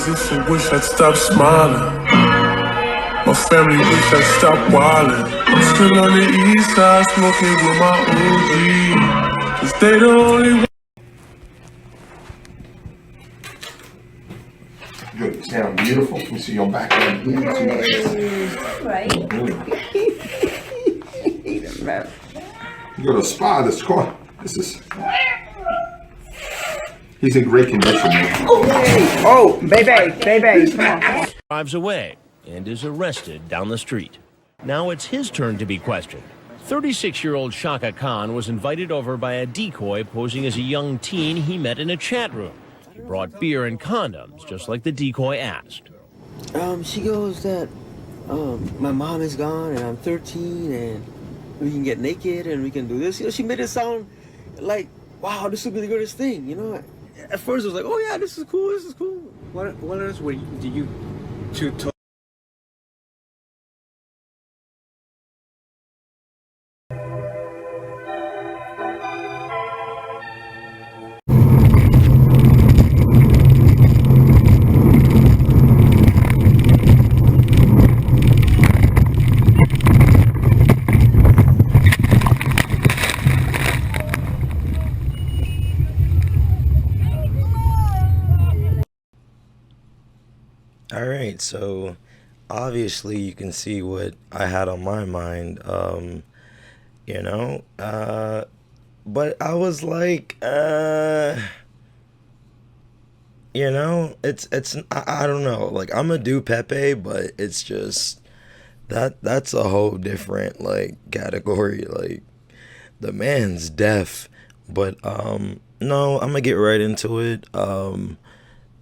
I wish I'd stop smiling. My family wish I'd stop wildin'. I'm still on the east side smoking with my OG. 'Cause they the only one. Good, you sound beautiful. Let me see your back end here. Right. You go to a spa, this car. He's in great condition. Oh, baby, come on. Drives away and is arrested down the street. Now it's his turn to be questioned. 36-year-old Shaka Khan was invited over by a decoy posing as a young teen he met in a chat room. He brought beer and condoms, just like the decoy asked. She goes that my mom is gone and I'm 13 and we can get naked and we can do this. You know, she made it sound like, wow, this would be the greatest thing, you know? At first it was like, oh yeah, this is cool. What else did you two talk? All right, so obviously you can see what I had on my mind, you know, but I was like, you know, I don't know, like I'm a do Pepe, but it's just that's a whole different like category. Like the man's deaf, but no, I'm gonna get right into it. John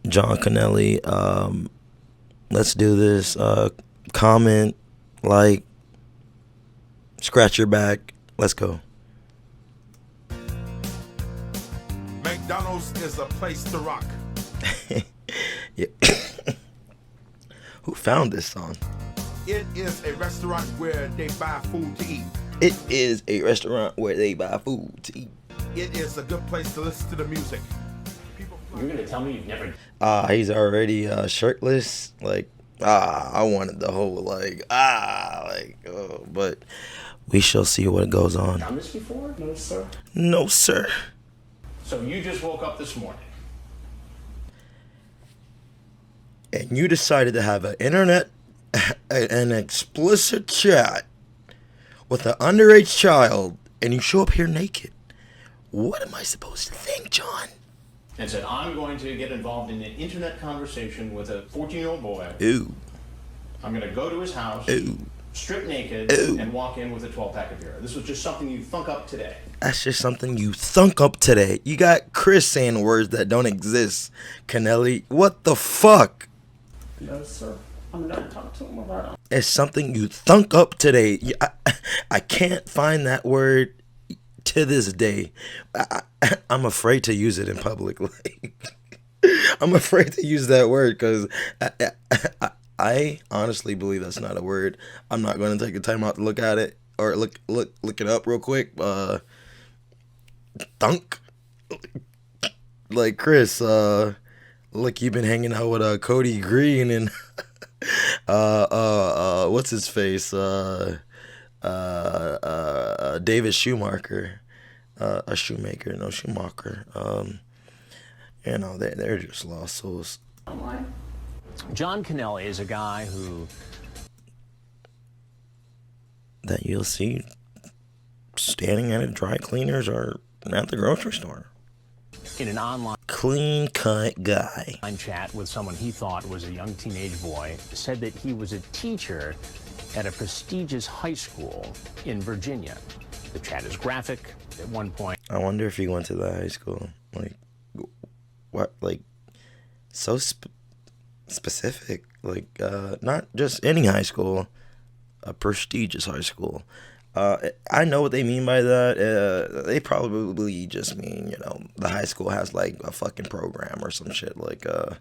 Kennelly, let's do this. Comment, like, scratch your back. Let's go. McDonald's is a place to rock. Yeah. Who found this song? It is a restaurant where they buy food to eat. It is a restaurant where they buy food to eat. It is a good place to listen to the music. You're gonna tell me you've never... He's already shirtless. Like, I wanted the whole, but we shall see what goes on. Done this before? No, sir. No, sir. So you just woke up this morning. And you decided to have an explicit chat with an underage child, and you show up here naked. What am I supposed to think, John? And said, I'm going to get involved in an internet conversation with a 14-year-old boy. Ooh. I'm going to go to his house, Ooh. strip naked, Ooh. and walk in with a 12-pack of beer. This was just something you thunk up today. That's just something you thunk up today. You got Chris saying words that don't exist. Kennelly, what the fuck? No, sir. I'm going to talk to him about it. It's something you thunk up today. I can't find that word to this day. I'm afraid to use it in public. Like, I'm afraid to use that word because I honestly believe that's not a word. I'm not going to take the time out to look at it or look it up real quick. Thunk. Like Chris, look, you've been hanging out with Cody Green and what's his face? David Schumacher, a shoemaker, no Schumacher. You know, they're just lost souls. John Kennelly is a guy who... that you'll see standing at a dry cleaners or at the grocery store. In an online clean-cut guy. chat with someone he thought was a young teenage boy, said that he was a teacher at a prestigious high school in Virginia. The chat is graphic. At one point, I wonder if he went to that high school. Like, what? Like, so specific. Like, not just any high school, a prestigious high school. I know what they mean by that. They probably just mean, you know, the high school has like a fucking program or some shit, like a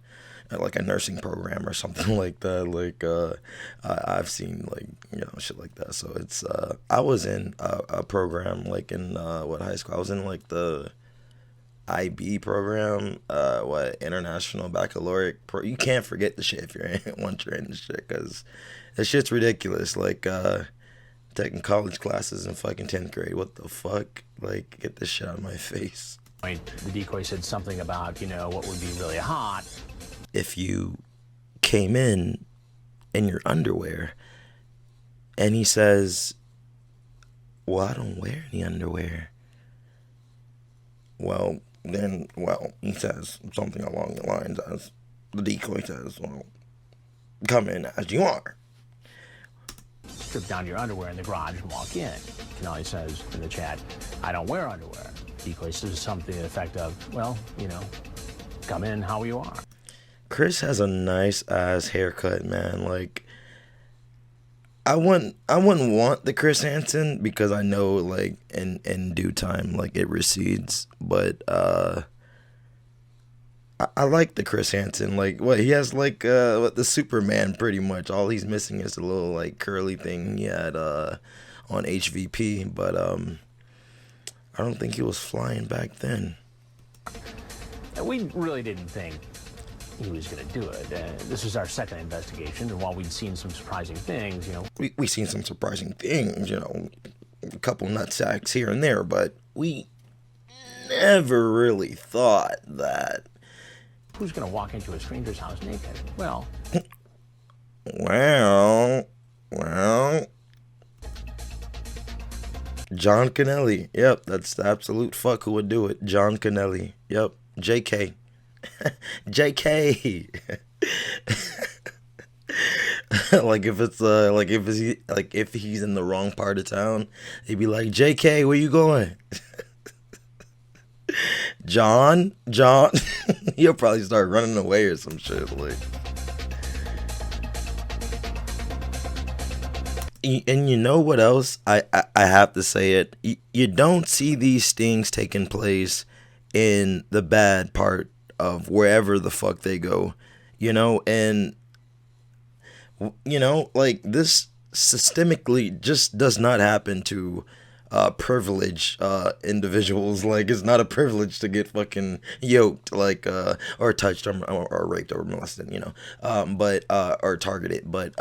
nursing program or something like that. Like I've seen like, you know, shit like that. So it's I was in a program like in what high school? I was in like the IB program, International Baccalaureate you can't forget the shit if you're in once you're in the shit, because that shit's ridiculous. Like taking college classes in fucking 10th grade. What the fuck? Like, get this shit out of my face. The decoy said something about, what would be really hot. If you came in your underwear, and he says, well, I don't wear any underwear. Well, he says something along the lines as, the decoy says, well, come in as you are. Strip down your underwear in the garage and walk in. Kennelly says in the chat, I don't wear underwear. Decoy says something to the effect of, well, come in how you are. Chris has a nice ass haircut, man. Like, I wouldn't want the Chris Hansen, because I know, like, in due time, like, it recedes. But I like the Chris Hansen. Like, what he has, like, the Superman pretty much. All he's missing is a little, like, curly thing he had on HVP. But I don't think he was flying back then. We really didn't think he was going to do it. This was our second investigation, and while we'd seen some surprising things, we seen some surprising things, a couple nutsacks here and there, but we never really thought that. Who's going to walk into a stranger's house naked? Well, John Kennelly. Yep, that's the absolute fuck who would do it. John Kennelly. Yep, JK. JK. if he's in the wrong part of town, he'd be like, JK, where you going? John. He'll probably start running away or some shit. Like, and you know what else? I have to say it. You don't see these things taking place in the bad part of wherever the fuck they go, and like, this systemically just does not happen to privileged individuals. Like, it's not a privilege to get fucking yoked, like, or touched or raped or molested, but or targeted. But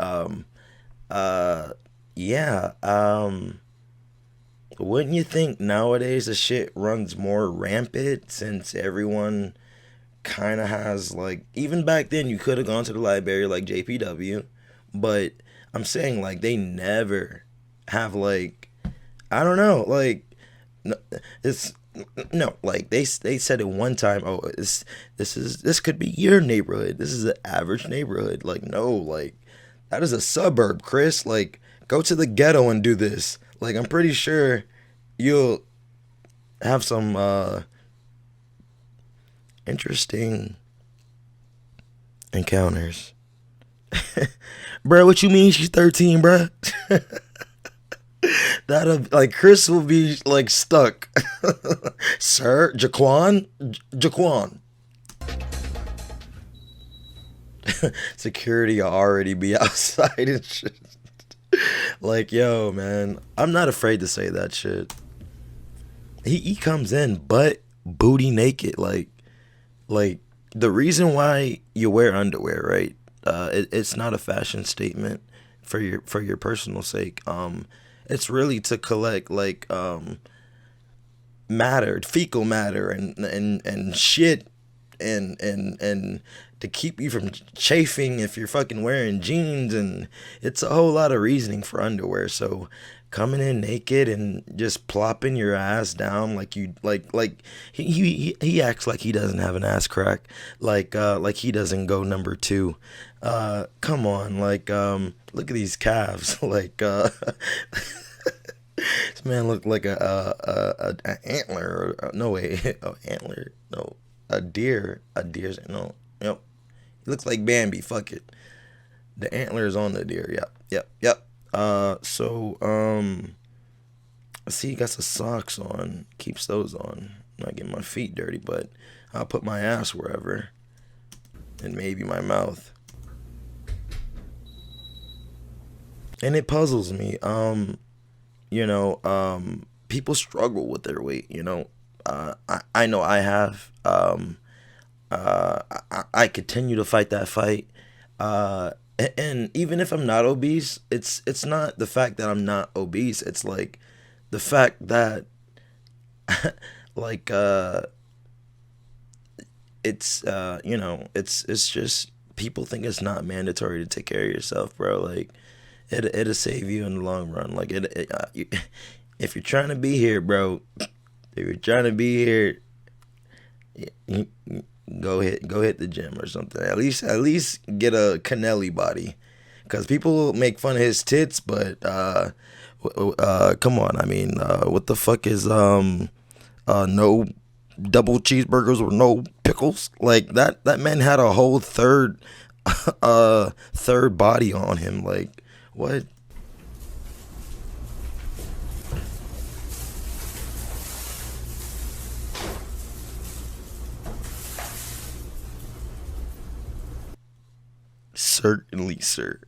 wouldn't you think nowadays the shit runs more rampant, since everyone kind of has, like, even back then you could have gone to the library like JPW, but I'm saying, like, they never have, like, I don't know, like, like, they said it one time, oh, this could be your neighborhood, this is an average neighborhood. Like, no, like, that is a suburb, Chris. Like, go to the ghetto and do this. Like, I'm pretty sure you'll have some interesting encounters. Bruh, what you mean she's 13, bruh? That'll, like, Chris will be, like, stuck. Sir, Jaquan. Security will already be outside and shit. Like, yo, man, I'm not afraid to say that shit. He comes in butt booty naked. Like the reason why you wear underwear, right? It's not a fashion statement for your personal sake. It's really to collect, like, fecal matter and shit, and to keep you from chafing if you're fucking wearing jeans, and it's a whole lot of reasoning for underwear. So coming in naked and just plopping your ass down like you like he acts like he doesn't have an ass crack, like he doesn't go number 2. Come on, like, look at these calves. Like, this man looked like a antler, or no way, antler, no, a deer's, no, yep. He looks like Bambi. Fuck it. The antler is on the deer. Yep. See, he got some socks on. Keeps those on. I'm not getting my feet dirty, but I'll put my ass wherever, and maybe my mouth. And it puzzles me. People struggle with their weight. I know I have. I continue to fight that fight. And even if I'm not obese, it's not the fact that I'm not obese. It's like the fact that like it's it's just people think it's not mandatory to take care of yourself, bro. Like it'll save you in the long run. Like if you're trying to be here, bro, if you're trying to be here, go hit the gym or something. At least get a Kennelly body, because people make fun of his tits, but come on. I mean, what the fuck is no double cheeseburgers with no pickles? Like that man had a whole third body on him. Like what? Certainly, sir.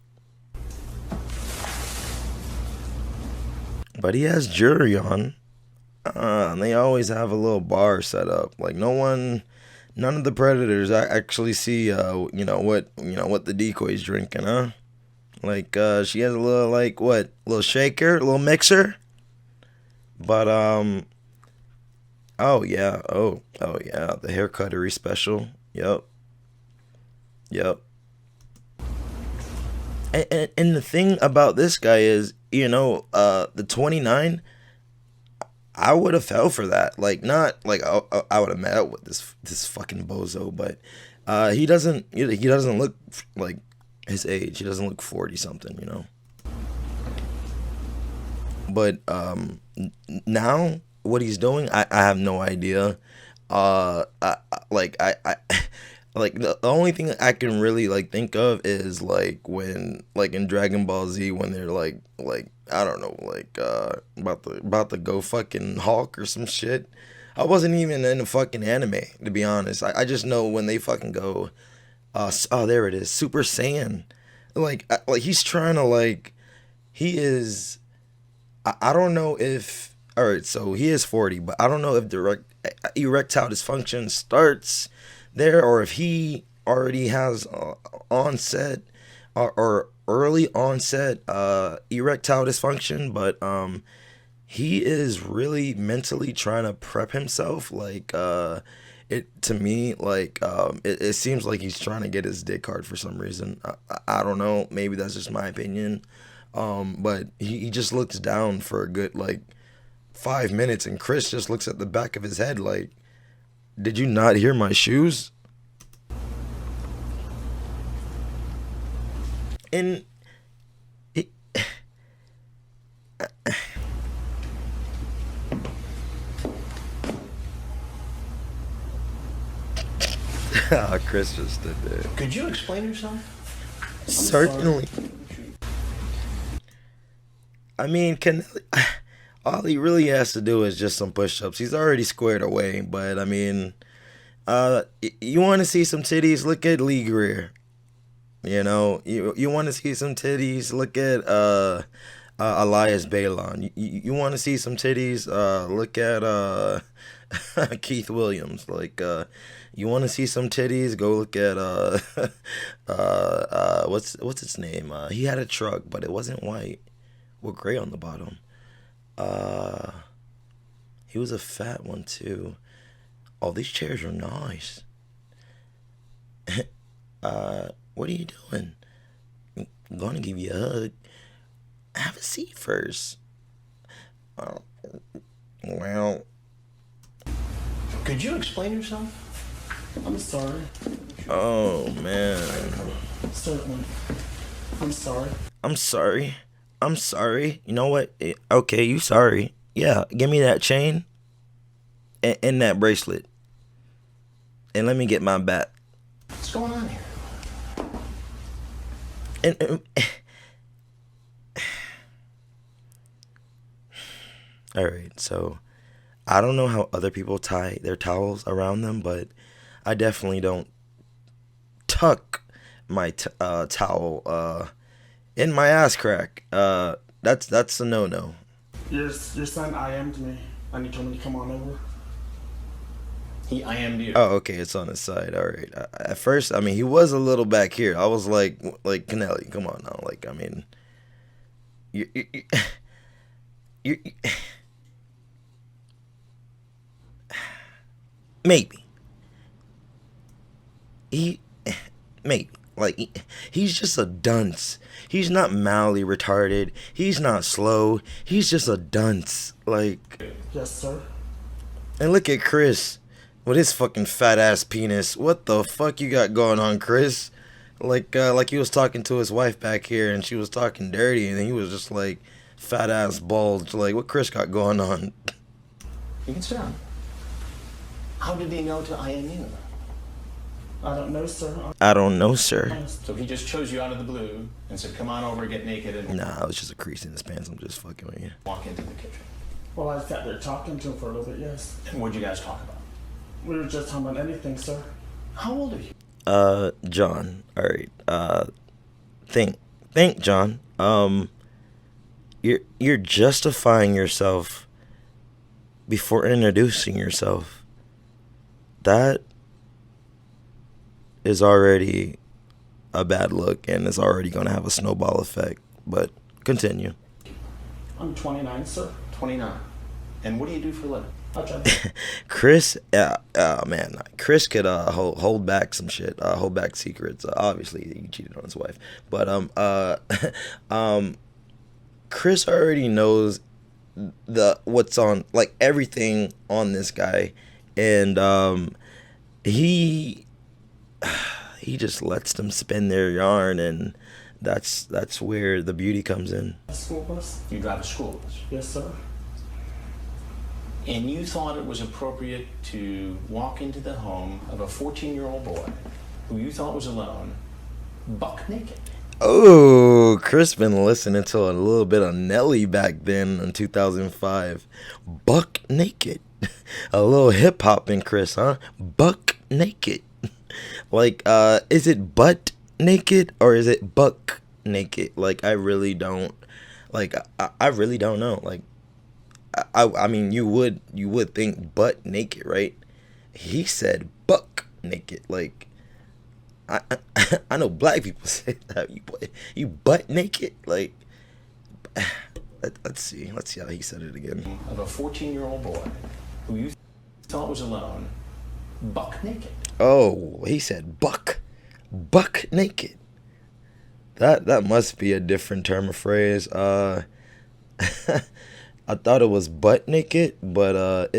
But he has jury on. And they always have a little bar set up. Like none of the predators actually see what the decoy's drinking, huh? Like she has a little little shaker, a little mixer. But oh yeah, the haircuttery special. Yep. And the thing about this guy is, the 29, I would have fell for that. Like, not like I would have met up with this fucking bozo, but he doesn't look like his age. He doesn't look 40 something, But now what he's doing, I have no idea. Like the only thing I can really think of is when in Dragon Ball Z when they're like I don't know, about to go fucking Hulk or some shit. I wasn't even in the fucking anime, to be honest. I just know when they fucking go there it is, Super Saiyan. Like he's trying to he is I don't know if, all right, so he is 40, but I don't know if erectile dysfunction starts there, or if he already has onset or early onset erectile dysfunction, but he is really mentally trying to prep himself. It to me, it seems like he's trying to get his dick hard for some reason. I don't know, maybe that's just my opinion, but he just looks down for a good 5 minutes, and Chris just looks at the back of his head like, did you not hear my shoes? And Chris just stood there. Could you explain yourself? Certainly. I mean, all he really has to do is just some push-ups. He's already squared away, but I mean, you want to see some titties? Look at Lee Greer. You want to see some titties? Look at Elias Balon. You want to see some titties? Look at Keith Williams. You want to see some titties? Go look at what's his name? He had a truck, but it wasn't white, with gray on the bottom. He was a fat one too. Oh, these chairs are nice. What are you doing? I'm gonna give you a hug. Have a seat first. Well. Could you explain yourself? I'm sorry. Oh, man. Certainly. I'm sorry. I'm sorry. I'm sorry. You know what? Okay, you sorry. Yeah, give me that chain and that bracelet. And let me get my bat. What's going on here? And all right, so I don't know how other people tie their towels around them, but I definitely don't tuck my towel in my ass crack. That's a no-no. Your son IM'd me, and he told me to come on over. He IM'd you. Oh, okay, it's on his side. All right. At first, I mean, he was a little back here. I was like Kennelly, come on now. Like, I mean, you maybe maybe. Like, he's just a dunce. He's not mildly retarded. He's not slow. He's just a dunce. Like, Yes, sir. and look at Chris with his fucking fat ass penis. What the fuck you got going on, Chris? Like he was talking to his wife back here, and she was talking dirty, and he was just like fat ass bulge. Like, what Chris got going on? You can sit down. How did he know to IM you? I don't know, sir. I don't know, sir. So he just chose you out of the blue and said, come on over, get naked, and Nah, it was just a crease in his pants. I'm just fucking with you. walk into the kitchen. Well, I sat there talking to him for a little bit, yes. And what'd you guys talk about? We were just talking about anything, sir. How old are you? John. All right. Think, John. You're justifying yourself before introducing yourself. That is already a bad look, and it's already going to have a snowball effect. But continue. I'm 29, sir. 29. And what do you do for a living? I try. Chris, man, Chris could hold back some shit, hold back secrets. Obviously, he cheated on his wife, but Chris already knows what's on, like, everything on this guy, and he just lets them spin their yarn, and that's where the beauty comes in. A school bus? You drive a school bus. Yes, sir. And you thought it was appropriate to walk into the home of a 14-year-old boy who you thought was alone, buck naked. Oh, Chris been listening to a little bit of Nelly back then in 2005. Buck naked. A little hip hop in Chris, huh? Buck naked. Like, is it butt naked or is it buck naked? Like, I really don't. Like, I really don't know. Like, I mean, you would think butt naked, right? He said buck naked. Like, I know black people say that you butt naked. Like, let's see how he said it again. Of a 14-year-old boy who you thought was alone, buck naked. Oh, he said buck naked. That must be a different term of phrase. I thought it was butt naked, but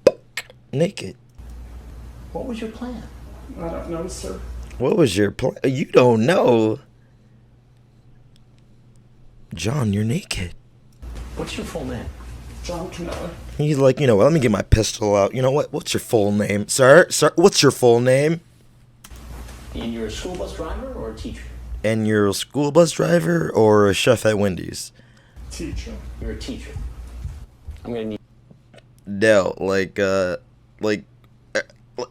buck naked. What was your plan? I don't know, sir. What was your plan? You don't know. John, you're naked. What's your full name? John Kennelly. He's like, you know what, let me get my pistol out. You know what? What's your full name? Sir, what's your full name? And you're a school bus driver or a teacher? And you're a school bus driver or a chef at Wendy's? Teacher. You're a teacher. I'm gonna need Dell,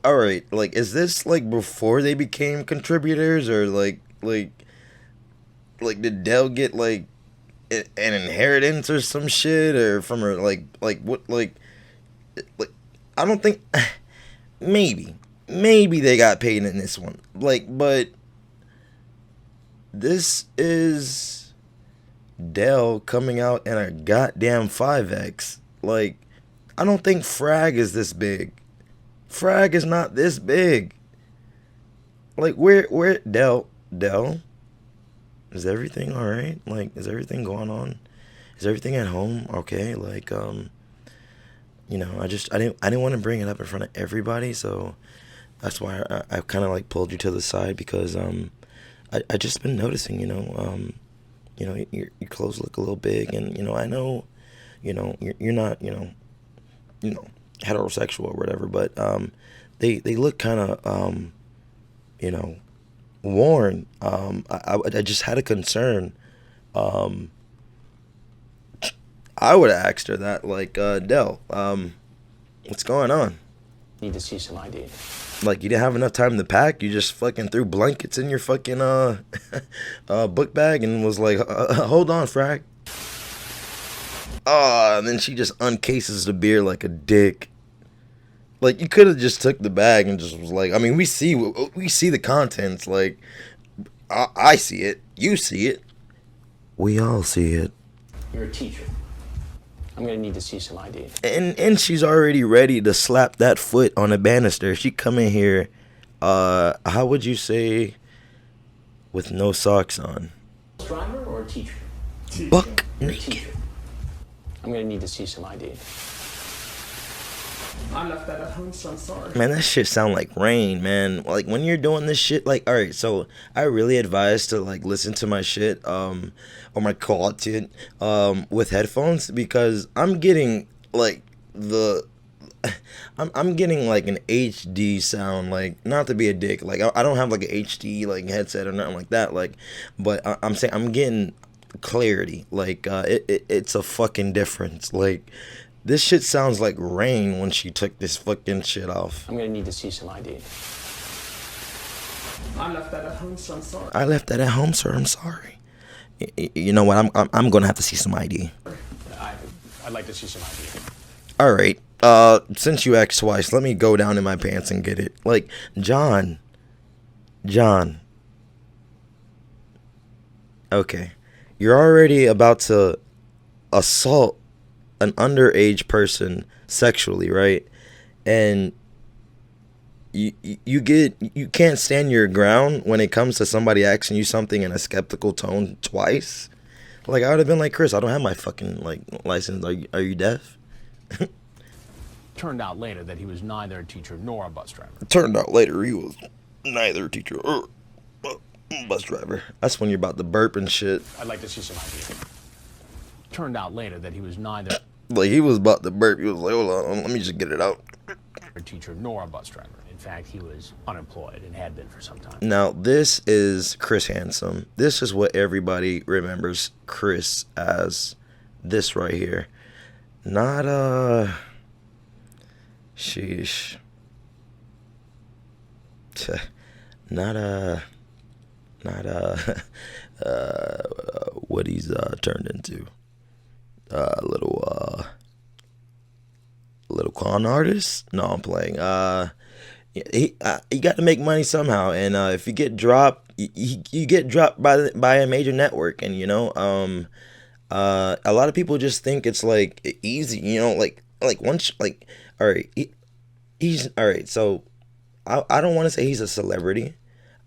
all right, like, is this like before they became contributors, or like did Dell get like an inheritance or some shit, or from her, like what, like I don't think, maybe they got paid in this one, like, but this is Dell coming out in a goddamn 5X. Like, I don't think Frag is this big. Frag is not this big. Like, where Dell? Is everything all right? Like, is everything going on? Is everything at home okay? Like, you know, I didn't want to bring it up in front of everybody, so that's why I kind of like pulled you to the side, because I just been noticing, you know, your clothes look a little big, and you know, I know, you know, you're not, you know, heterosexual or whatever, but they look kind of, you know, worn. I just had a concern. I would have asked her that, like, Dell, what's going on? need to see some ID. Like, you didn't have enough time to pack? You just fucking threw blankets in your fucking book bag and was like, hold on, Frag. And then she just uncases the beer like a dick. Like, you could have just took the bag and just was like, I mean, we see the contents. Like, I see it. You see it. We all see it. You're a teacher. I'm gonna need to see some ID. And she's already ready to slap that foot on a banister. She come in here, how would you say, with no socks on? Driver or teacher? Buck You're a naked. teacher. I'm gonna need to see some ID. I left that at home, so I'm sorry. Man, that shit sound like rain, man. Like, when you're doing this shit, like, all right, so I really advise to, like, listen to my shit, or my content, with headphones, because I'm getting, like, I'm getting, like, an HD sound, like, not to be a dick, like, I don't have, like, an HD, like, headset or nothing like that, like, but I'm saying I'm getting clarity, like, it's a fucking difference, like, this shit sounds like rain when she took this fucking shit off. I'm gonna need to see some ID. I left that at home, so I'm sorry. I left that at home, sir. I'm sorry. You know what? I'm gonna have to see some ID. I'd like to see some ID. All right. Since you asked twice, let me go down in my pants and get it. Like, John. Okay. You're already about to assault an underage person sexually, right? And you can't stand your ground when it comes to somebody asking you something in a skeptical tone twice. Like, I would have been like, Chris, I don't have my fucking, like, license. Are you deaf? Turned out later that he was neither a teacher nor a bus driver. It turned out later he was neither a teacher or a bus driver. That's when you're about to burp and shit. I'd like to see some ID. Turned out later that he was neither Like, he was about to burp. He was like, hold on, let me just get it out. a teacher nor a bus driver. In fact, he was unemployed and had been for some time. Now, this is Chris Handsome. This is what everybody remembers Chris as. This right here. Not, sheesh. Not, what he's, turned into. Little con artist? No, I'm playing. You got to make money somehow, and if you get dropped, you get dropped by a major network, and a lot of people just think it's like easy, like once, like, all right, he's all right. So I don't want to say he's a celebrity.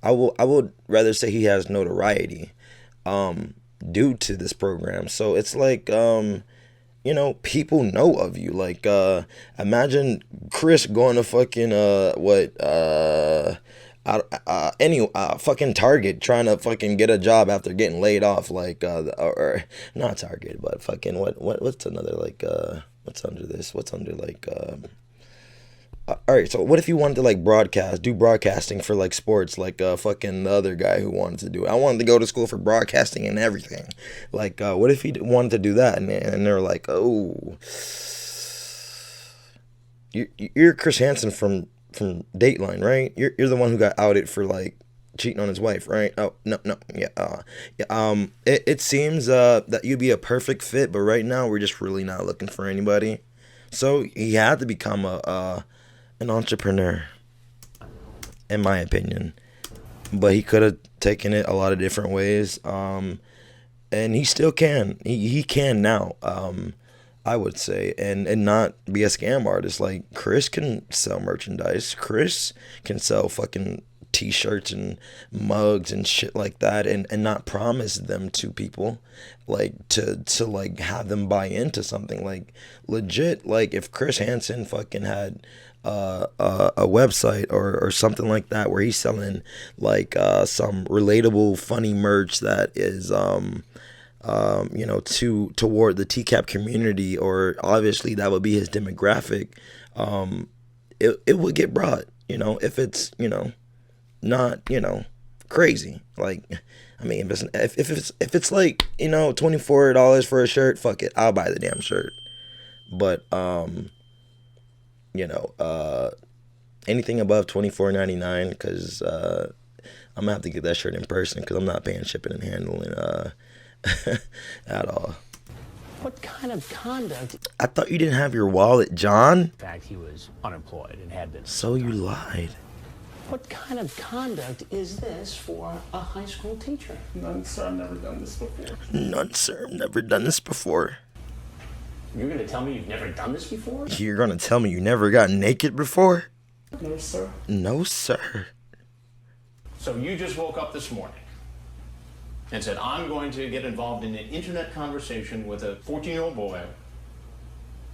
I would rather say he has notoriety, due to this program. So it's like, people know of you. Like, imagine Chris going to fucking, fucking Target trying to fucking get a job after getting laid off. Like, or not Target, but fucking, what's another, like, what's under this? What's under, like, all right, so what if you wanted to, like, do broadcasting for, like, sports, like, fucking the other guy who wanted to do it. I wanted to go to school for broadcasting and everything. Like, what if he wanted to do that? And they're like, oh, you're Chris Hansen from Dateline, right? You're the one who got outed for, like, cheating on his wife, right? Oh, no, yeah. It seems that you'd be a perfect fit, but right now we're just really not looking for anybody. So he had to become an entrepreneur, in my opinion, but he could have taken it a lot of different ways, and he still can. He can now, I would say, and not be a scam artist. Like, Chris can sell merchandise. Chris can sell fucking t-shirts and mugs and shit like that, and not promise them to people, like, to like have them buy into something. Like, legit, like, if Chris Hansen fucking had a website or something like that where he's selling, like, some relatable funny merch that is toward the Tcap community, or obviously that would be his demographic, it would get brought, if it's, not, crazy. Like, I mean, if it's like, $24 for a shirt, fuck it, I'll buy the damn shirt. But anything above $24.99, because I'm gonna have to get that shirt in person, because I'm not paying shipping and handling at all. What kind of conduct? I thought you didn't have your wallet, John. In fact, he was unemployed and had been. So you lied. What kind of conduct is this for a high school teacher? None, sir. I've never done this before. None, sir. I've never done this before. You're going to tell me you've never done this before? You're gonna tell me you never got naked before? No, sir. No, sir. So you just woke up this morning and said, I'm going to get involved in an internet conversation with a 14-year-old boy.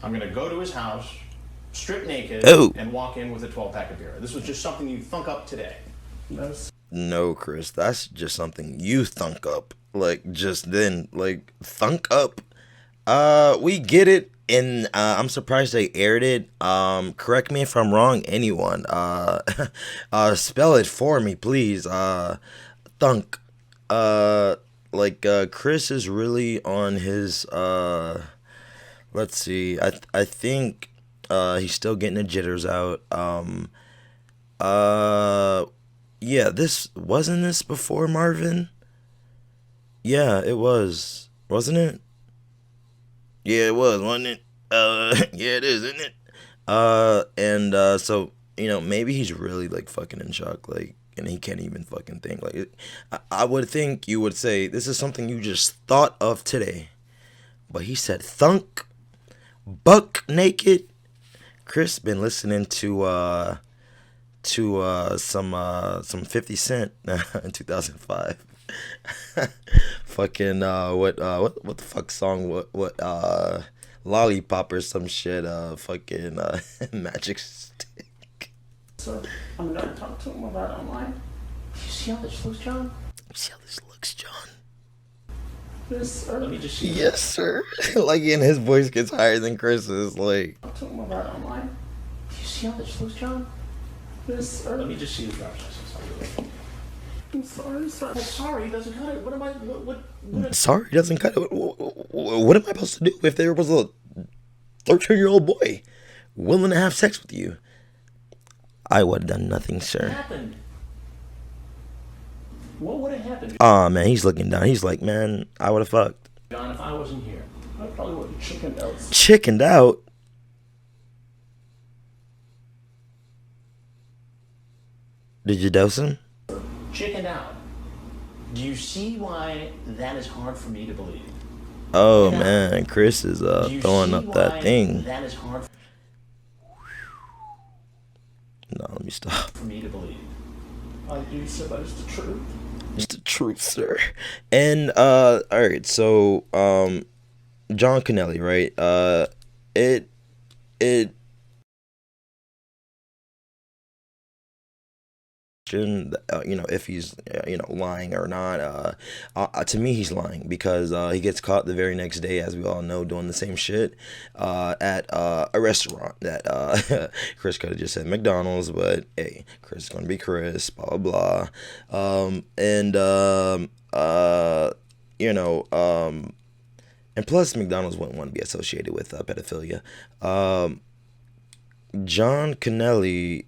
I'm going to go to his house, strip naked, and walk in with a 12-pack of beer. This was just something you thunk up today. No, sir. No, Chris, that's just something you thunk up. Like, just then, like, thunk up. We get it, and I'm surprised they aired it. Correct me if I'm wrong, anyone. Spell it for me, please. Thunk. Chris is really on his, let's see, I think, he's still getting the jitters out. Yeah, wasn't this before Marvin? Yeah, it was. Wasn't it? Yeah, it was, wasn't it? Yeah, it is, isn't it? So, you know, maybe he's really, like, fucking in shock, like, and he can't even fucking think. Like, I would think you would say, this is something you just thought of today. But he said, thunk, buck naked. Chris been listening to some 50 Cent in 2005. Fucking what the fuck song, what Lollipop or some shit, fucking Magic Stick. Sir, I'm gonna talk to him about it online. You see how this looks, John? You see how this looks, John? Yes, sir. Let me just see. Yes, sir. Like, and his voice gets higher than Chris's, like. Talk to him about it online. You see how this looks, John? Yes, sir. Let me just see the driver's license. I'm sorry, sir. I'm sorry, it doesn't cut it. What am I, what Sorry, doesn't cut it. What am I supposed to do if there was a 13-year-old boy willing to have sex with you? I would have done nothing, sir. happened? What would have happened? Aw, man, he's looking down. He's like, man, I would have fucked. John, if I wasn't here. I probably would have chickened out. Chickened out? Did you dose him? Chickened out. Do you see why that is hard for me to believe? Oh, man, Chris is Do you throwing see up that why thing. That is hard No, let me stop. for me to believe. I do, sir. That is the truth. It's the truth, sir. And all right, so John Kennelly, right? It you know, if he's you know, lying or not. To me, he's lying because he gets caught the very next day, as we all know, doing the same shit at a restaurant that Chris could have just said McDonald's, but hey, Chris is gonna be Chris, blah blah blah. You know, and plus McDonald's wouldn't want to be associated with pedophilia. John Kennelly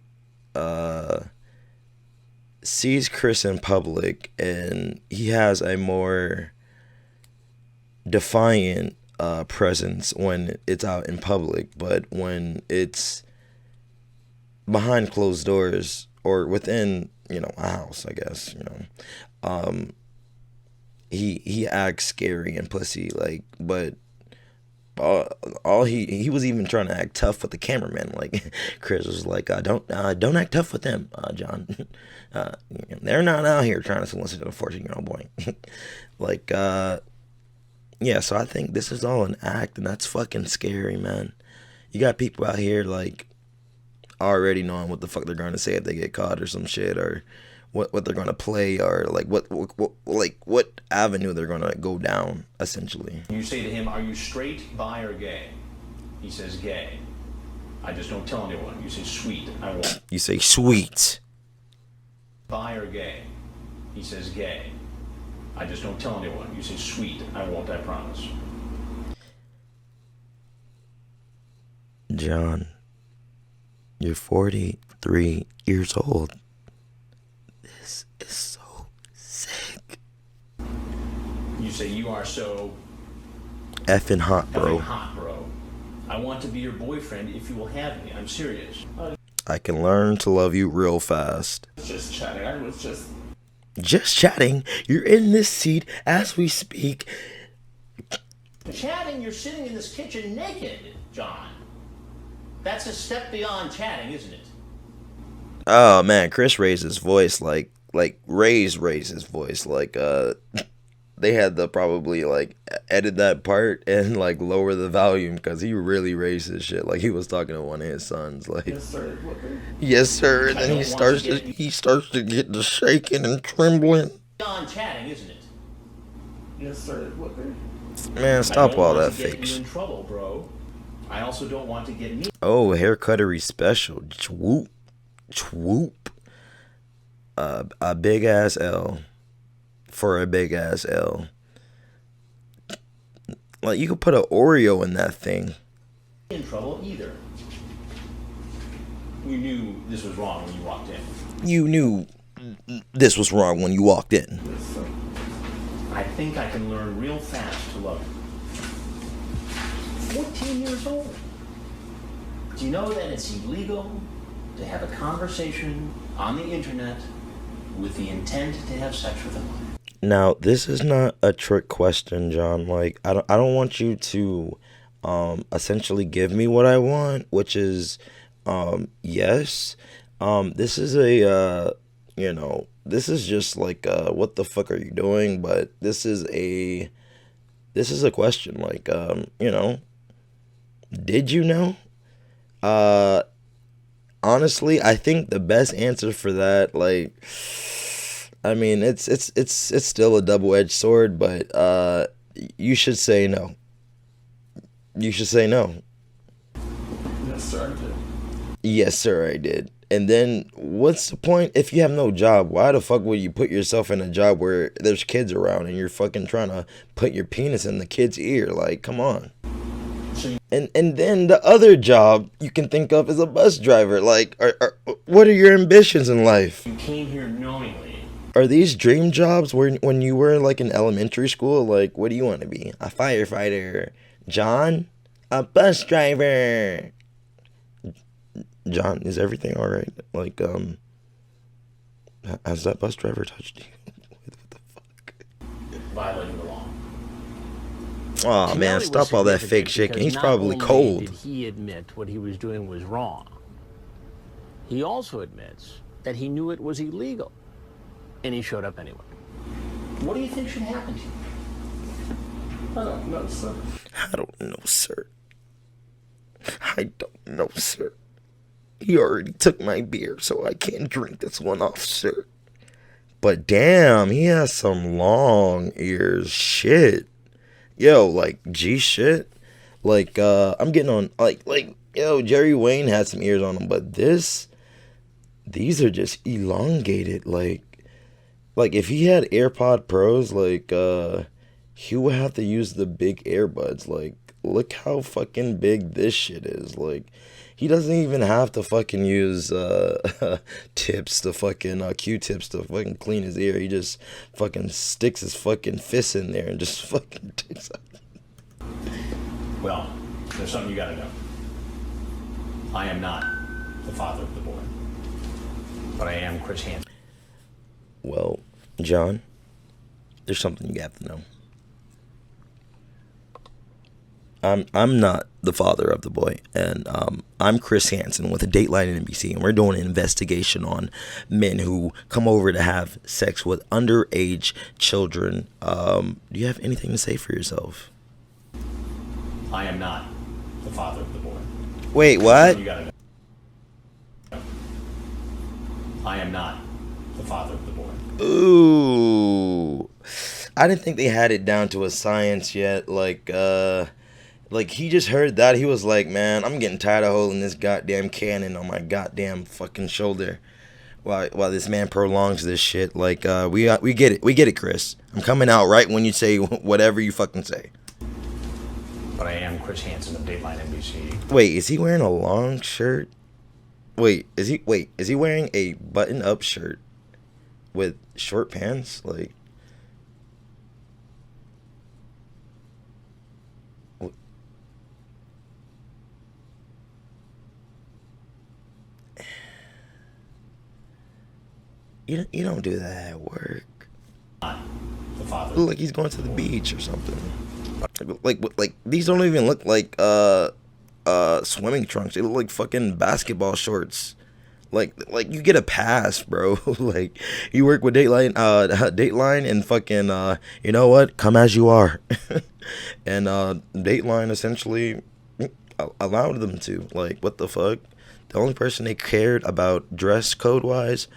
sees Chris in public, and he has a more defiant presence when it's out in public, but when it's behind closed doors or within, you know, a house, I guess, you know, he acts scary and pussy, like, but all he was even trying to act tough with the cameraman. Like, Chris was like, don't act tough with them, John. They're not out here trying to solicit a 14-year-old boy. Like, yeah, so I think this is all an act, and that's fucking scary, man. You got people out here, like, already knowing what the fuck they're going to say if they get caught or some shit, or what they're going to play, or like what avenue they're going to go down, essentially. You say to him, are you straight, bi, or gay? He says gay. I just don't tell anyone. You say sweet, I won't. You say sweet. Bi or gay? He says gay. I just don't tell anyone. You say sweet, I won't, I promise. John, you're 43 years old. This is so sick. You say you are so... effing hot, bro. Hot, bro. I want to be your boyfriend if you will have me. I'm serious. I can learn to love you real fast. Just chatting. I was just chatting. You're in this seat as we speak. Chatting, you're sitting in this kitchen naked, John. That's a step beyond chatting, isn't it? Oh man, Chris raised his voice like raised his voice like they had to probably like edit that part and like lower the volume because he really raised his shit like he was talking to one of his sons. Like, yes sir, yes sir. And then he starts to get the shaking and trembling. Beyond chatting, isn't it? Yes sir. Man, stop all that fake shit. In trouble, bro. I also don't want to get me. Oh, haircuttery special. Swoop. A big ass L for a big ass L. Like, you could put an Oreo in that thing. In trouble either. You knew this was wrong when you walked in. You knew this was wrong when you walked in. I think I can learn real fast to love you. 14 years old. Do you know that it's illegal to have a conversation on the internet with the intent to have sex with a minor? Now, this is not a trick question, John. Like, I don't want you to essentially give me what I want, which is yes. This is a this is just like what the fuck are you doing? But this is a question, like did you know? Honestly, I think the best answer for that, like, I mean, it's still a double-edged sword, but you should say no. You should say no. Yes sir, I did. Yes sir, I did. And then what's the point if you have no job? Why the fuck would you put yourself in a job where there's kids around and you're fucking trying to put your penis in the kid's ear? Like, come on. And then the other job you can think of is a bus driver. Like, what are your ambitions in life? You came here knowingly. Are these dream jobs when you were like in elementary school? Like, what do you want to be? A firefighter. John? A bus driver. John, is everything all right? Like, has that bus driver touched you? What the fuck? Violating the law. Oh man, stop all that fake shaking. He's probably cold. Did he admit what he was doing was wrong? He also admits that he knew it was illegal, and he showed up anyway. What do you think should happen to you? I don't know, sir. I don't know, sir. I don't know, sir. He already took my beer, so I can't drink this one off, sir. But damn, he has some long ears. Shit. Yo, like, G shit. Like, I'm getting on, like, yo, Jerry Wayne had some ears on him, but these are just elongated. Like, if he had AirPod Pros, like, he would have to use the big earbuds. Like, look how fucking big this shit is. Like, he doesn't even have to fucking use tips to fucking Q-tips to fucking clean his ear. He just fucking sticks his fucking fist in there and just fucking takes out. Well, there's something you gotta know. I am not the father of the boy, but I am Chris Hansen. Well, John, there's something you have to know. I'm not the father of the boy, and I'm Chris Hansen with a Dateline and NBC, and we're doing an investigation on men who come over to have sex with underage children. Do you have anything to say for yourself? I am not the father of the boy. Wait, what? You gotta know. I am not the father of the boy. Ooh, I didn't think they had it down to a science yet. Like, he just heard that. He was like, man, I'm getting tired of holding this goddamn cannon on my goddamn fucking shoulder while this man prolongs this shit. Like, we get it. We get it, Chris. I'm coming out right when you say whatever you fucking say. But I am Chris Hansen of Dateline NBC. Wait, is he wearing a long shirt? Wait, is he wearing a button-up shirt with short pants? Like, You don't do that at work. The father. Look like he's going to the beach or something. Like these don't even look like swimming trunks. They look like fucking basketball shorts. Like you get a pass, bro. Like you work with Dateline and fucking you know what? Come as you are. And Dateline essentially allowed them to. Like, what the fuck? The only person they cared about dress code wise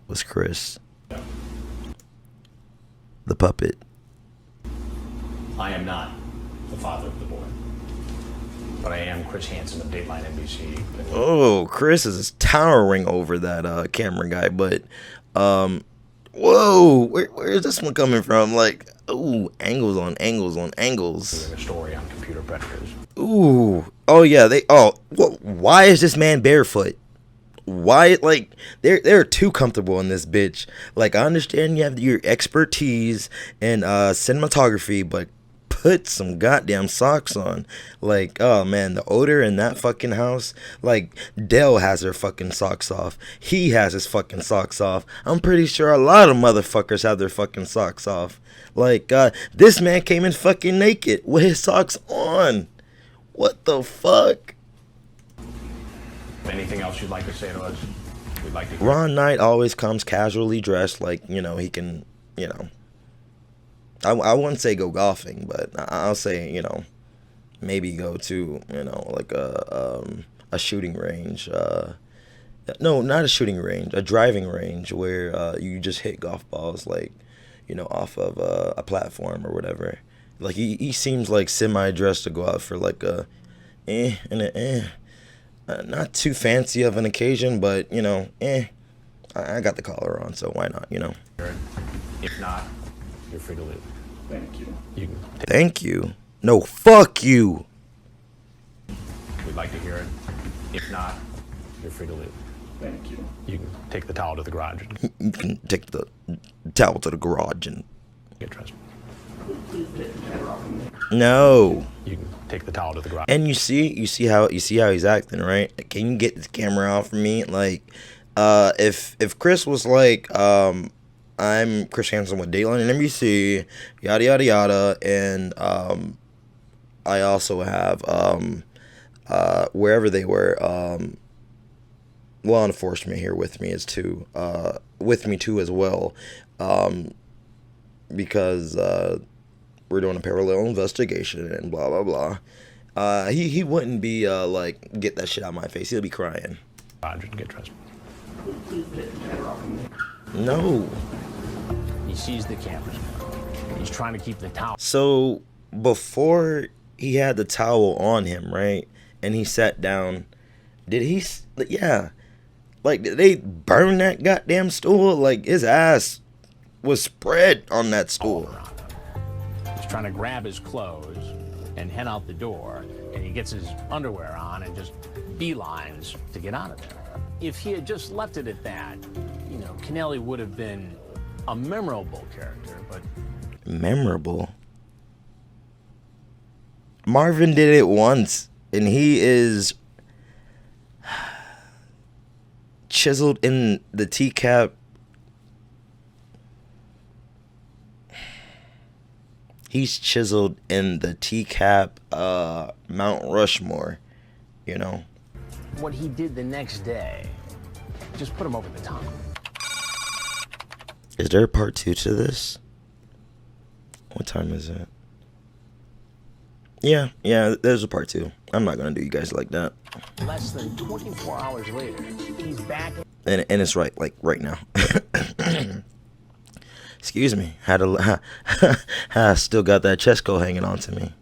was Chris. The puppet. I am not the father of the boy, but I am Chris Hansen of Dateline NBC. Oh, Chris is towering over that camera guy, but whoa, where is this one coming from? Like, ooh, angles on angles on angles. Doing a story on computer predators. Ooh, oh yeah, why is this man barefoot? Why, like, they're too comfortable in this bitch. Like, I understand you have your expertise in cinematography, but put some goddamn socks on. Like, oh man, the odor in that fucking house. Like, Dell has her fucking socks off. He has his fucking socks off. I'm pretty sure a lot of motherfuckers have their fucking socks off. Like, this man came in fucking naked with his socks on. What the fuck? Anything else you'd like to say to us? We'd like to. Ron Knight always comes casually dressed, like, you know, he can, you know. I wouldn't say go golfing, but I'll say, you know, maybe go to, you know, like a shooting range. No, not a shooting range, a driving range where you just hit golf balls, like, you know, off of a platform or whatever. Like, he seems like semi-dressed to go out for like a not too fancy of an occasion, but, you know, I got the collar on, so why not, you know? If not, you're free to leave. Thank you. You can. Thank you. No, fuck you. We'd like to hear it. If not, you're free to leave. Thank you. You can take the towel to the garage and You can take the towel to the garage and get dressed. no. You can take the towel to the garage. And you see how he's acting, right? Can you get this camera out for me? Like, if Chris was like, I'm Chris Hansen with Dateline and NBC, yada yada yada, and I also have wherever they were, law enforcement here with me too as well, because we're doing a parallel investigation and blah blah blah. He wouldn't be like, get that shit out of my face. He'll be crying. Roger, get dressed. No. He sees the cameras. He's trying to keep the towel. So before he had the towel on him, right, and he sat down, did he? Yeah. Like, did they burn that goddamn stool? Like, his ass was spread on that stool. He's trying to grab his clothes and head out the door, and he gets his underwear on and just beelines to get out of there. If he had just left it at that, you know, Kennelly would have been a memorable character, but... Memorable? Marvin did it once, and he is chiseled in the Tcap. He's chiseled in the Tcap Mount Rushmore, you know. What he did the next day just put him over the top. Is there a part 2 to this? What time is it? Yeah, there's a part 2. I'm not gonna do you guys like that. Less than 24 hours later, he's back. And it's right now. Excuse me. I still got that chest coat hanging on to me.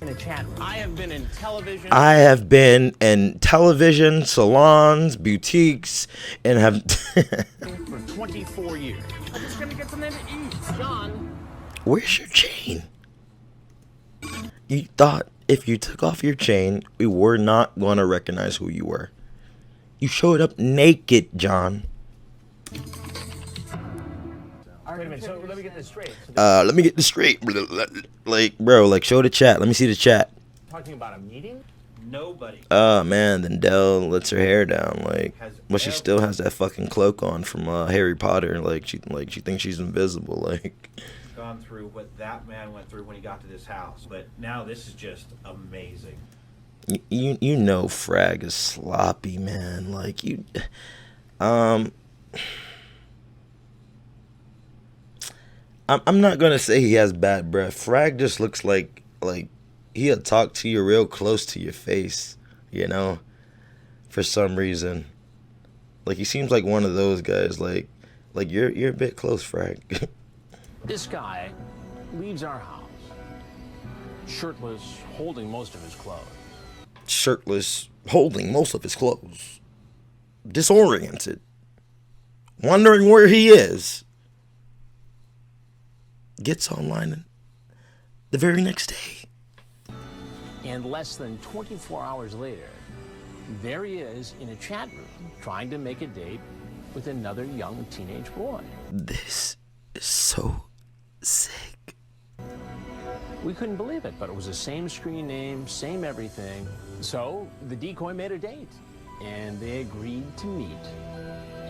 In a chat room. I have been in television. I have been in television, salons, boutiques, and have for 24 years. I'm just gonna get something to eat, John. Where's your chain? You thought if you took off your chain, we were not going to recognize who you were. You showed up naked, John. Wait a minute, so let me get this straight. Let me get this straight. Like, bro, like, show the chat. Let me see the chat. Talking about a meeting? Nobody. Oh man, then Dell lets her hair down, like, but she still has that fucking cloak on from Harry Potter, like she thinks she's invisible, like. Gone through what that man went through when he got to this house, but now this is just amazing. You know, Frag is sloppy, man. Like I'm not gonna say he has bad breath. Frag just looks like he'll talk to you real close to your face, you know, for some reason. Like he seems like one of those guys. Like you're a bit close, Frag. This guy leaves our house, shirtless, holding most of his clothes. Shirtless, holding most of his clothes. Disoriented. Wondering where he is. Gets online the very next day. And less than 24 hours later, there he is in a chat room trying to make a date with another young teenage boy. This is so sick. We couldn't believe it, but it was the same screen name, same everything. So the decoy made a date, and they agreed to meet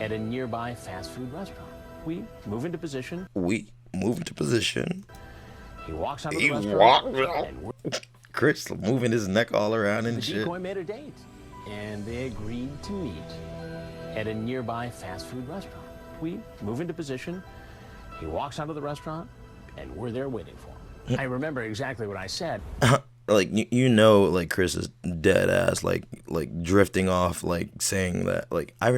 at a nearby fast food restaurant. We move into position. He walks out of the restaurant. Chris moving his neck all around and shit. The decoy made a date, and they agreed to meet at a nearby fast food restaurant. We move into position. He walks out of the restaurant, and we're there waiting for him. I remember exactly what I said. Like you know, like Chris is dead ass, like drifting off, like saying that, like I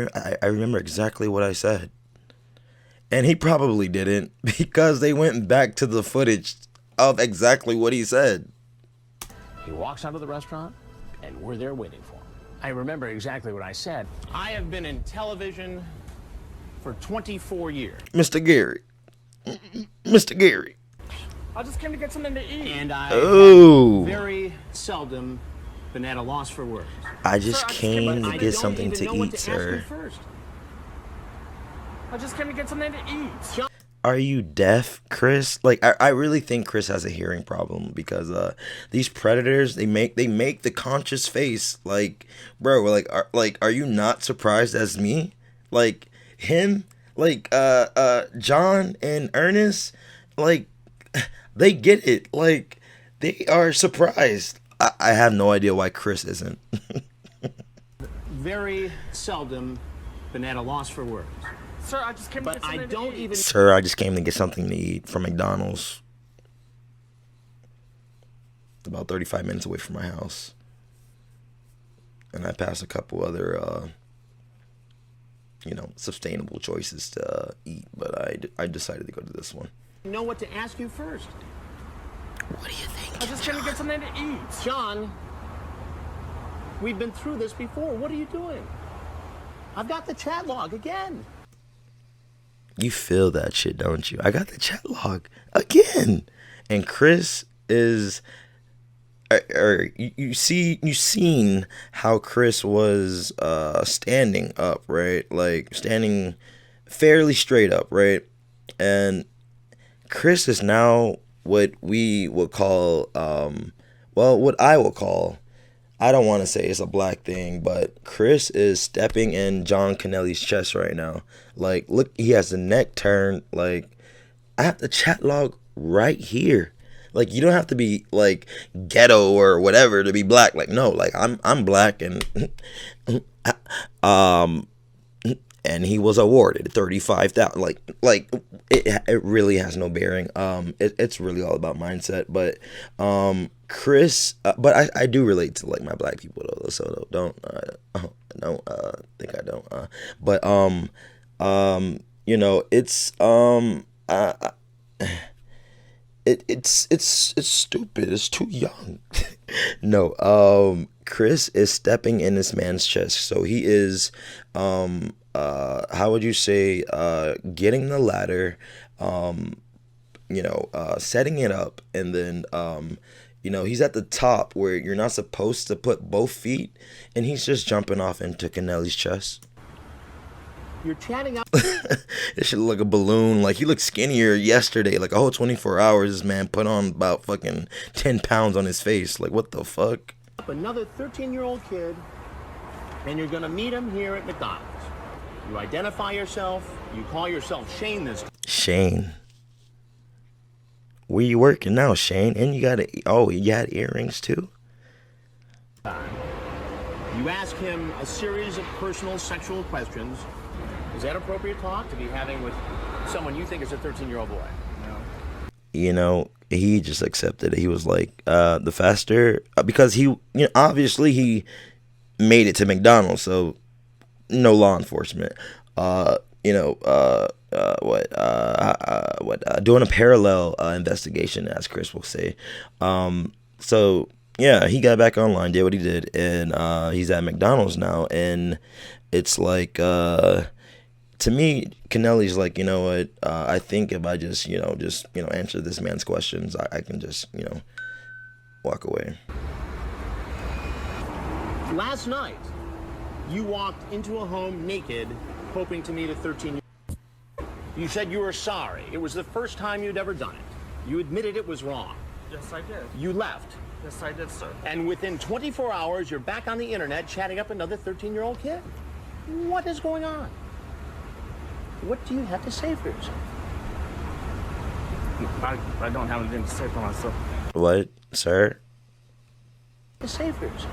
remember exactly what I said, and he probably didn't because they went back to the footage of exactly what he said. He walks out of the restaurant, and we're there waiting for him. I remember exactly what I said. I have been in television for 24 years. Mr. Gary. I just came to get something to eat. And I Oh. very seldom been at a loss for words. I just came to get something to eat, sir. I just came to get something to eat. Are you deaf, Chris? Like, I really think Chris has a hearing problem because these predators, they make the conscious face. Like, bro, are you not surprised as me? Like him, like John and Ernest, like they get it. Like they are surprised. I have no idea why Chris isn't. Very seldom been at a loss for words. Sir, I just came to get something to eat. Sir, I just came to get something to eat from McDonald's. It's about 35 minutes away from my house. And I passed a couple other, sustainable choices to eat. But I decided to go to this one. Know what to ask you first. What do you think? I just came to get something to eat. John, we've been through this before. What are you doing? I've got the chat log again. You feel that shit, don't you? I got the chat log again. And Chris is... you seen how Chris was standing up, right? Like, standing fairly straight up, right? And Chris is now what we would call... what I would call... I don't want to say it's a black thing, but Chris is stepping in John Kennelly's chest right now. Like, look, he has the neck turned. Like, I have the chat log right here. Like, you don't have to be like ghetto or whatever to be black. Like, no, like I'm black and and he was awarded $35,000. Like it really has no bearing. It's really all about mindset. But Chris, but I do relate to like my black people though. So don't think I don't. But it's stupid. It's too young. No, Chris is stepping in this man's chest. So he is, how would you say, getting the ladder, setting it up, and then, he's at the top where you're not supposed to put both feet, and he's just jumping off into Kennelly's chest. You're chatting up. It should look like a balloon. Like, he looked skinnier yesterday. Like, a whole 24 hours, this man put on about fucking 10 pounds on his face. Like, what the fuck? Another 13-year-old kid, and you're gonna meet him here at McDonald's. You identify yourself. You call yourself Shane this time. Shane. Where you working now, Shane? And you got you had earrings too? You ask him a series of personal sexual questions. Is that appropriate talk to be having with someone you think is a 13-year-old boy? No. You know, he just accepted it. He was like, the faster, because he, you know, obviously he made it to McDonald's, so no law enforcement. Doing a parallel investigation, as Chris will say. So yeah, he got back online, did what he did, and he's at McDonald's now, and it's like, to me, Kennelly's like, you know what, I think if I just answer this man's questions, I can just, walk away. Last night, you walked into a home naked, hoping to meet a 13-year-old. You said you were sorry. It was the first time you'd ever done it. You admitted it was wrong. Yes, I did. You left. Yes, I did, sir. And within 24 hours, you're back on the internet chatting up another 13-year-old kid. What is going on? What do you have to say for yourself? I don't have anything to say for myself. What, sir? To say for yourself.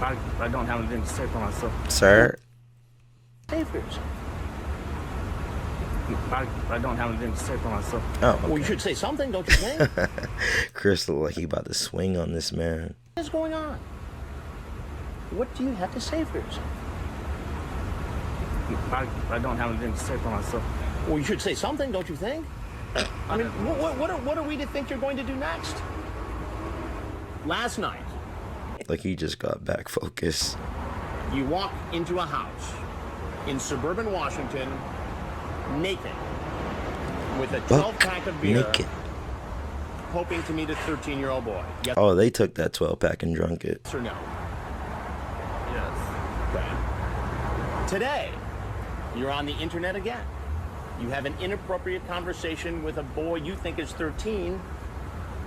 I don't have anything to say for myself. Sir? Say for yourself. I don't have anything to say for myself. Oh, okay. Well, you should say something, don't you think? Chris looked like he about to swing on this man. What is going on? What do you have to say for yourself? I don't have anything to say for myself. Well, you should say something, don't you think? I mean, what are we to think you're going to do next? Last night, Like, he just got back focused. you walk into a house in suburban Washington, naked, with a 12-pack of beer, naked. hoping to meet a 13-year-old boy. Yes Oh, they took that 12-pack and drunk it. or no? Yes. Okay. Today, you're on the internet again. You have an inappropriate conversation with a boy you think is 13,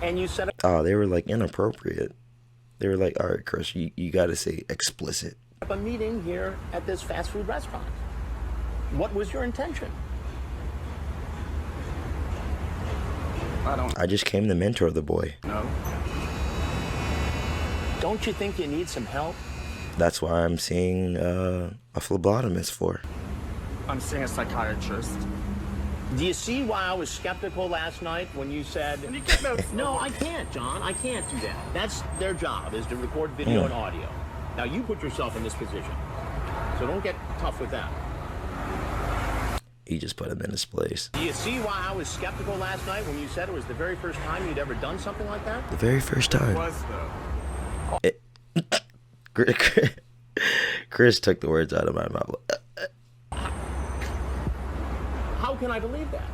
and you set Oh, they were like inappropriate. They were like, all right, Chris, you got to say explicit. up a meeting here at this fast food restaurant. What was your intention? I just came to mentor the boy. No. Don't you think you need some help? That's why I'm seeing a phlebotomist for. I'm seeing a psychiatrist. Do you see why I was skeptical last night when you said... Can you get notes? No, I can't, John. I can't do that. That's their job, is to record video and audio. Now, you put yourself in this position. So don't get tough with that. He just put him in his place. Do you see why I was skeptical last night when you said it was the very first time you'd ever done something like that? The very first time. It was, though. Chris took the words out of my mouth. How can I believe that?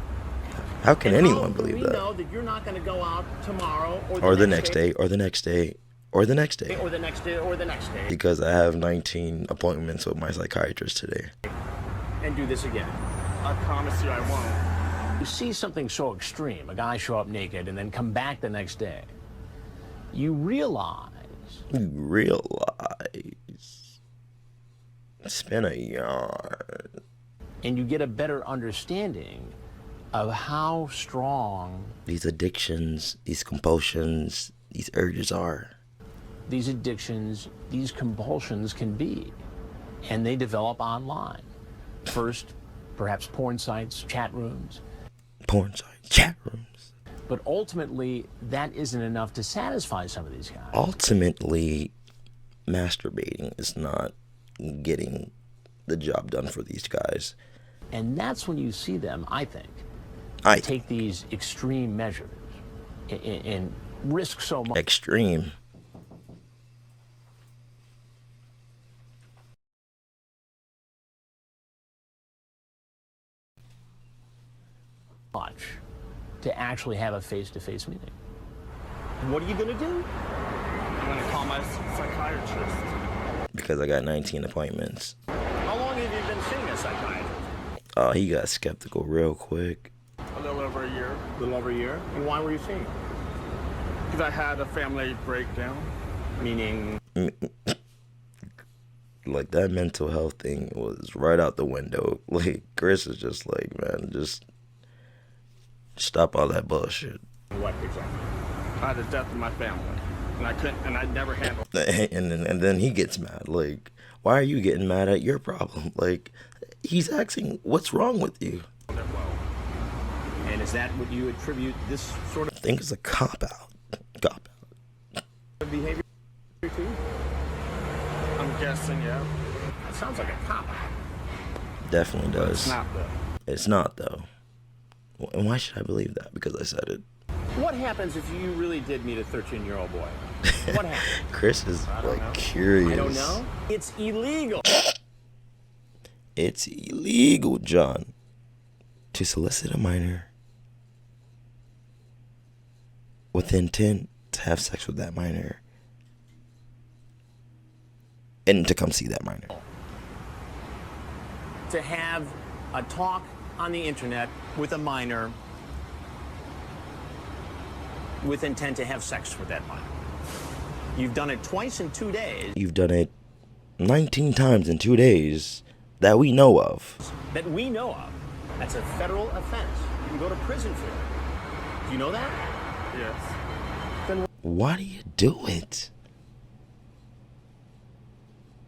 How can And anyone how do believe we that? know that you're not going to go out tomorrow Or the next day, or the next day, or the next day. or the next day, or the next day, Because I have 19 appointments with my psychiatrist today. and do this again? I promise you I won't. You see something so extreme, a guy show up naked and then come back the next day. You realize... You realize. Spin a yarn. And you get a better understanding of how strong These addictions, these compulsions, these urges are. these addictions, these compulsions can be. And they develop online. First, perhaps porn sites, chat rooms. Porn sites, chat rooms. But ultimately, that isn't enough to satisfy some of these guys. Ultimately, masturbating is not getting the job done for these guys. And that's when you see them, I think, take these extreme measures and risk so much. Extreme. To actually have a face-to-face meeting. What are you going to do? I'm going to call my psychiatrist. Because I got 19 appointments. How long Oh, he got skeptical real quick. A little over a year. A little over a year. And why were you seeing him? Because I had a family breakdown. Meaning? Like, that mental health thing was right out the window. Like, Chris is just like, man, just stop all that bullshit. What exactly? I had a death in my family, and I couldn't, and I never handled it. And then he gets mad. Like, why are you getting mad at your problem? Like, he's asking, what's wrong with you? And is that what you attribute this sort of? I think it's a cop-out. Behavior to? I'm guessing, yeah. It sounds like a cop. Definitely does. It's not, though. It's not, though. And why should I believe that? Because I said it. What happens if you really did meet a 13-year-old boy? What happens? Chris is, like, curious. I don't know. It's illegal. It's illegal, John, to solicit a minor with intent to have sex with that minor and to come see that minor. To have a talk on the internet with a minor with intent to have sex with that minor. You've done it twice in 2 days. You've done it 19 times in 2 days that we know of. That we know of. That's a federal offense. You can go to prison for it. Do you know that? Yes. Then why do you do it?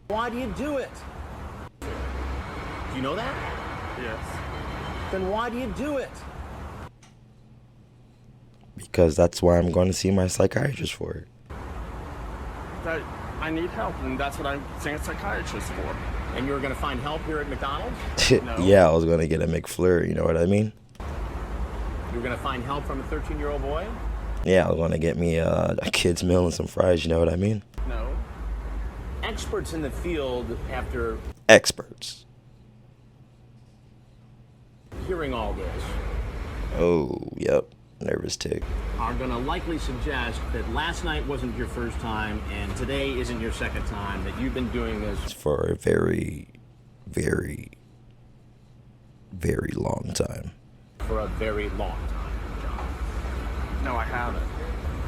Why do you do it? Do you know that? Yes. Then why do you do it? Because that's why I'm going to see my psychiatrist for it. That I need help, and that's what I'm seeing a psychiatrist for. And you're going to find help here at McDonald's? No. Yeah, I was going to get a McFlurry, you know what I mean? You're going to find help from a 13-year-old boy? Yeah, I was going to get me a kid's meal and some fries, you know what I mean? No. Experts in the field, after Experts. hearing all this, Oh, yep. Nervous tick. are going to likely suggest that last night wasn't your first time and today isn't your second time, that you've been doing this For a very, very, very long time. for a very long time, John. No, I haven't.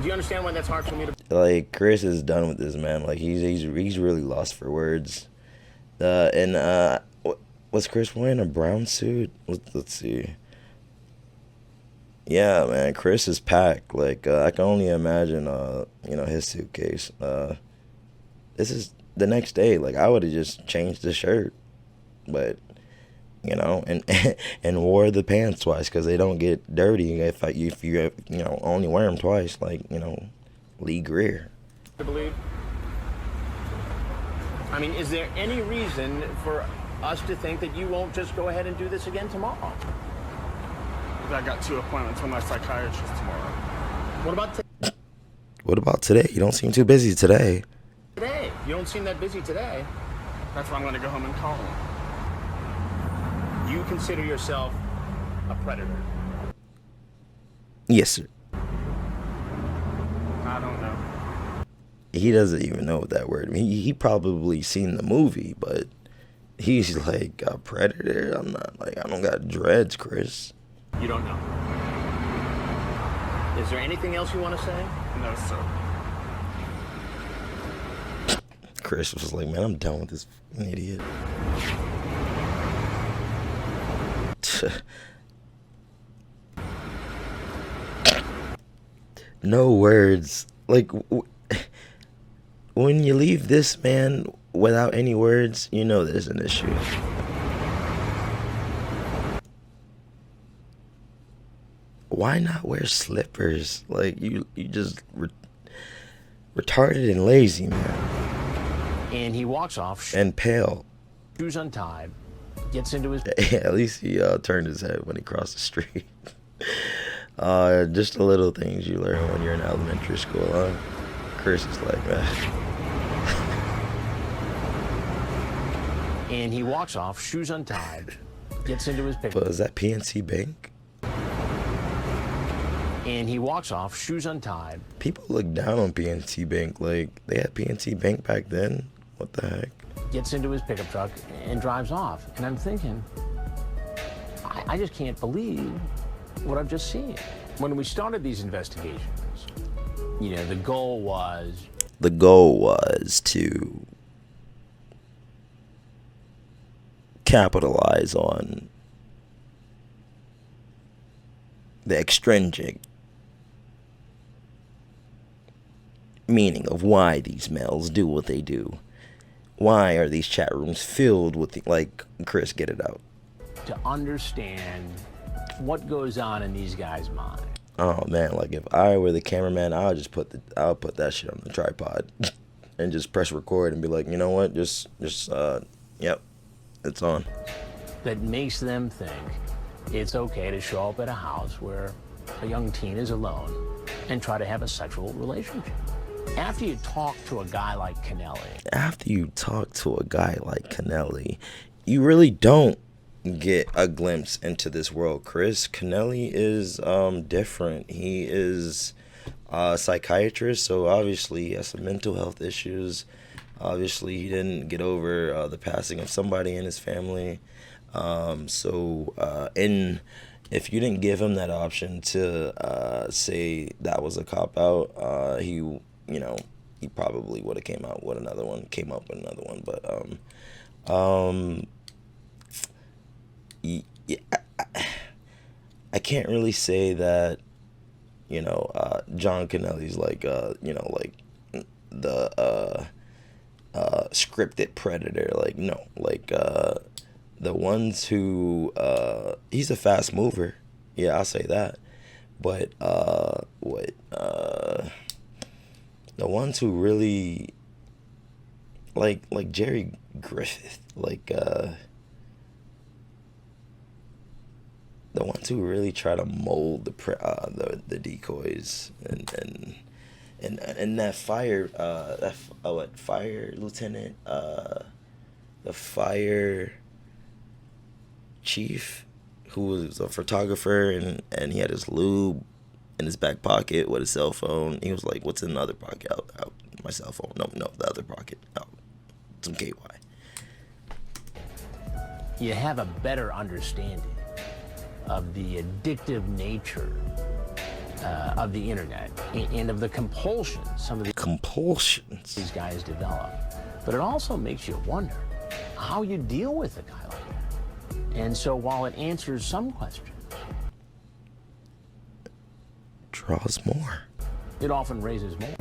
Do you understand why that's hard for me to... Like, Chris is done with this, man. Like, he's really lost for words. Was Chris wearing a brown suit? Let's see. Yeah, man, Chris is packed. Like, I can only imagine, his suitcase. This is the next day. Like, I would have just changed the shirt, but and wore the pants twice because they don't get dirty if you only wear them twice. Like, Lee Greer. to believe? I mean, is there any reason for us to think that you won't just go ahead and do this again tomorrow? I got 2 appointments with my psychiatrist tomorrow. What about What about today? You don't seem too busy today. today? You don't seem that busy today. That's why I'm going to go home and call him. You consider yourself a predator? Yes, sir. I don't know. He doesn't even know what that word means. He probably seen the movie, but he's like a predator. I'm not like, I don't got dreads, Chris. You don't know. Is there anything else you want to say? No, sir. Chris was like, man, I'm done with this idiot. No words. Like, when you leave this man without any words, you know there's an issue. Why not wear slippers? Like, you just retarded and lazy, man. And he walks off. And pale. Shoes untied. Gets into his... At least he turned his head when he crossed the street. Just the little things you learn when you're in elementary school, huh? Chris is like that. And he walks off, shoes untied. Gets into his pickup. But is that PNC Bank? And he walks off, shoes untied. People look down on PNC Bank. Like, they had PNC Bank back then? What the heck? Gets into his pickup truck and drives off. And I'm thinking, I just can't believe what I've just seen. When we started these investigations, you know, the goal was to capitalize on the extrinsic meaning of why these males do what they do. Why are these chat rooms filled with like, Chris, get it out. to understand what goes on in these guys' minds. Oh man, like if I were the cameraman, I'll put that shit on the tripod and just press record and be like, you know what, yep, it's on. That makes them think it's okay to show up at a house where a young teen is alone and try to have a sexual relationship. After you talk to a guy like Kennelly, you really don't get a glimpse into this world, Chris. Kennelly is different. He is a psychiatrist, so obviously he has some mental health issues. Obviously he didn't get over the passing of somebody in his family. And if you didn't give him that option to say that was a cop-out, he probably would have came up with another one. But I can't really say that, John Kennelly's like the scripted predator. Like, no, like the ones who he's a fast mover. Yeah, I'll say that. But the ones who really like Jerry Griffith, the ones who really try to mold the decoys and that fire lieutenant, the fire chief who was a photographer and he had his lube in his back pocket with his cell phone. He was like, "What's in the other pocket?" Out. My cell phone. No, the other pocket. Out. Some KY. You have a better understanding of the addictive nature of the internet and of the compulsions these guys develop. But it also makes you wonder how you deal with a guy like that. And so while it answers some questions, draws more. It often raises more.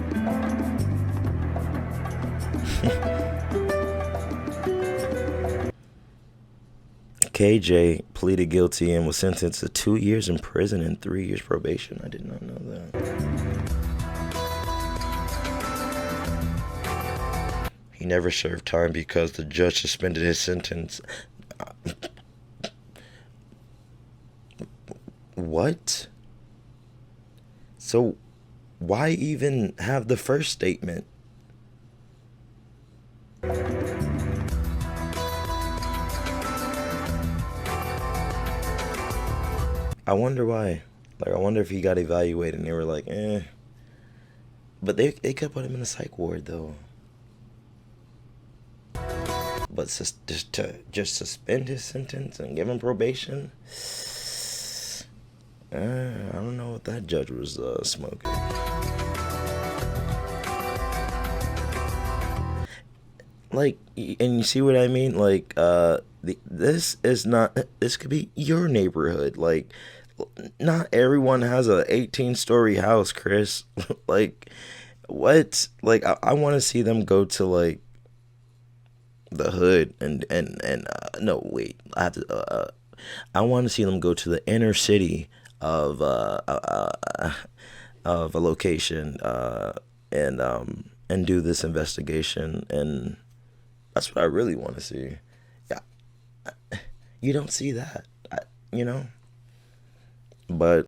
KJ pleaded guilty and was sentenced to 2 years in prison and 3 years probation. I did not know that. He never served time because the judge suspended his sentence. What? So why even have the first statement? I wonder why. Like, I wonder if he got evaluated and they were like, eh. But they could put him in a psych ward though. But just suspend his sentence and give him probation? I don't know what that judge was smoking. Like, and you see what I mean? Like, this could be your neighborhood. Like, not everyone has a 18-story house, Chris. Like, what? Like, I want to see them go to, like, the hood and no, wait. I want to see them go to the inner city of a location and do this investigation, and that's what I really want to see. Yeah, you don't see that, but